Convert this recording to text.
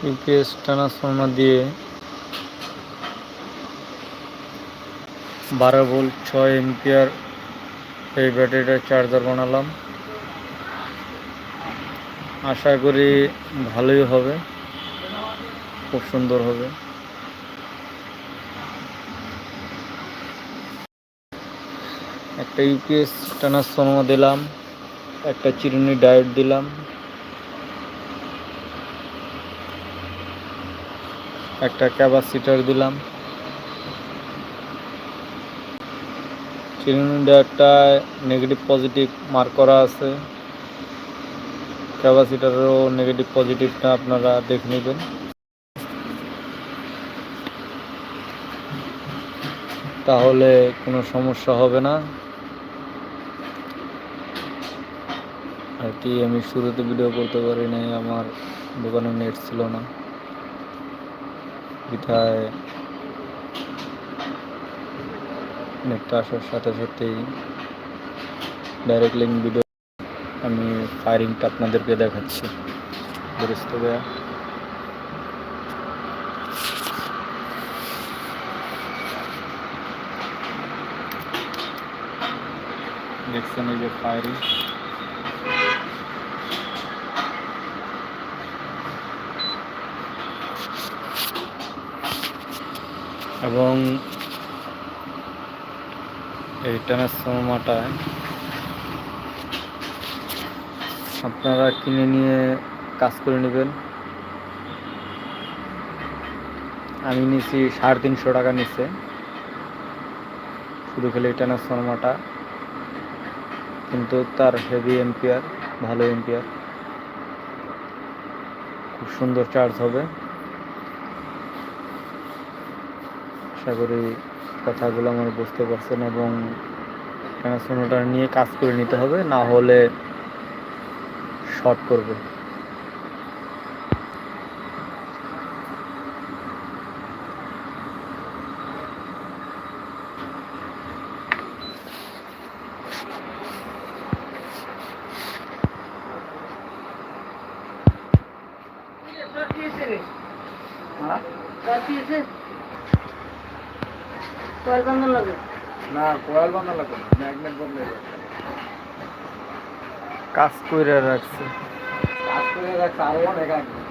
UPS transformer দিয়ে 12 volt 6 ampere এই ব্যাটারিটা চার্জার বানালাম। আশা করি ভালোই হবে, খুব সুন্দর হবে। একটা ইউপিএস ট্রান্সফর্মার দিলাম, একটা চিরুনি ডায়োড দিলাম, একটা ক্যাপাসিটর দিলাম। চিরুনি ডায়োডটায় নেগেটিভ পজিটিভ মার্ক করা আছে, ক্যাপাসিটরেরও নেগেটিভ পজিটিভটা আপনারা দেখে নেবেন। তাহলে কোনো সমস্যা হবে না আর কি। আমি শুরুতে ভিডিও করতে পারি নাই, আমার দোকানে নেট ছিল না, বিধায় নেটটা আসার সাথে সাথেই ডাইরেক্ট লিঙ্ক ভিডিও আমি ফায়ারিংটা আপনাদেরকে দেখাচ্ছি। বেরস্ত গয়া দেখছেন এই যে ফায়ারিং। এবং এই ট্রান্সফর্মারটা আপনারা কিনে নিয়ে কাজ করে নেবেন। আমি নিছি 350 টাকা নিচ্ছে শুধু খেলে এই ট্রান্সফর্মারটা, কিন্তু তার হেভি এম্পিয়ার, ভালো এম্পিয়ার, খুব সুন্দর চার্জ হবে। আশা করি কথাগুলো আমার বুঝতে পারছেন। এবং ট্রান্সফর্মারটা নিয়ে কাজ করে নিতে হবে, না হলে শর্ট করবে। কয়েল বান্ধন লাগে না, কয়েল বান্ধা লাগবে, ম্যাগনেট বদলে কাজ করে রাখছে, আরো অনেক আগে।